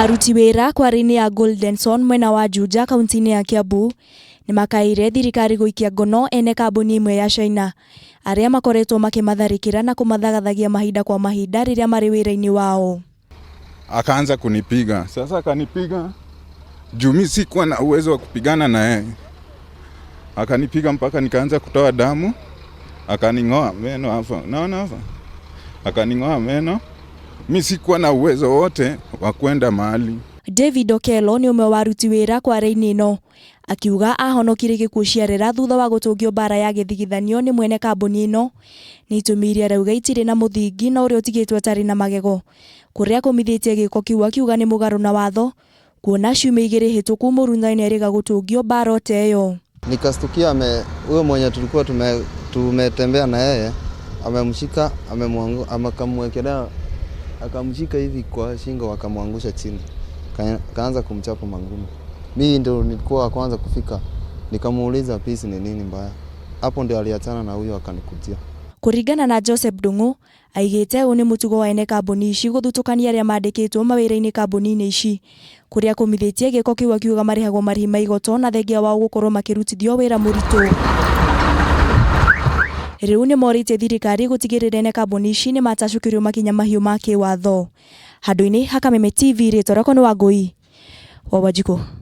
Aruti wĩra kwari-inĩ ya Goldenson mwena wa Juja kaunti-inĩ ya Kiambu ni makaire thirikari guikia ngono ene kambuni imwe ya China aria makoretwo makimatharikira na kumathagathagia mahinda kwa mahinda riria mari wĩra-inĩ wao. Akaanza kunipiga. Sasa akanipiga juu mimi sikuwa na uwezo wa kupigana na yeye. Akanipiga mpaka nikaanza kutoa damu. Akaning'oa meno hapa. Naona hapa. Akaning'oa meno. Mimi sikuwa na uwezo wote wa kwenda mahali. David Okello ni umwe wa aruti wĩra kwari-inĩ ĩno akiuga ahonokire gĩkuũ ciarĩra thutha wa gũtũngio bara ya gĩthigithanio nĩ mwene kambuni ĩno nĩ itũmi iria arauga itirĩ na mũthingi na ũrĩa ũtigĩtwo atarĩ na magego kũrĩa kũmithĩtie gĩko kiu akiuga nĩ mũgarũ na watho kuona ciumia 2 hĩtũku Mũrungai nĩerĩga gũtũngio bara ĩyo. Nikastukia huyo mwenye tulikuwa tumetembea na yeye amemshika akamwekelea akamshika hivi kwa shingo akamwangusha chini. Kaanza kumchapa mangumi. Mimi ndio nilikuwa wa kwanza kufika. Nikamuuliza pisi ni nini mbaya. Hapo ndio aliachana na huyo akanikujia. Kuringana na Joseph Ndung'u, aigĩte ũũ nĩ mũtugo wa ene kambuni ici gũthutũkania arĩa mandĩkĩtwo mawĩra-inĩ kambuni-inĩ ici kũrĩa kũmithĩtie gĩko kiu akiuga marĩhagwo marĩhi ma igoto na thengia wao gũkorwo makĩrutithio wĩra mũritũ. Rĩu nĩ morĩtie thirikari gũtigĩrĩra ene kambuni ici nĩ matacũkĩrio makinya mahiũ ma kĩwatho. Handũ-inĩ ha Kameme TV rĩtwa rĩakwa nĩ Wangũi wa Wanjikũ.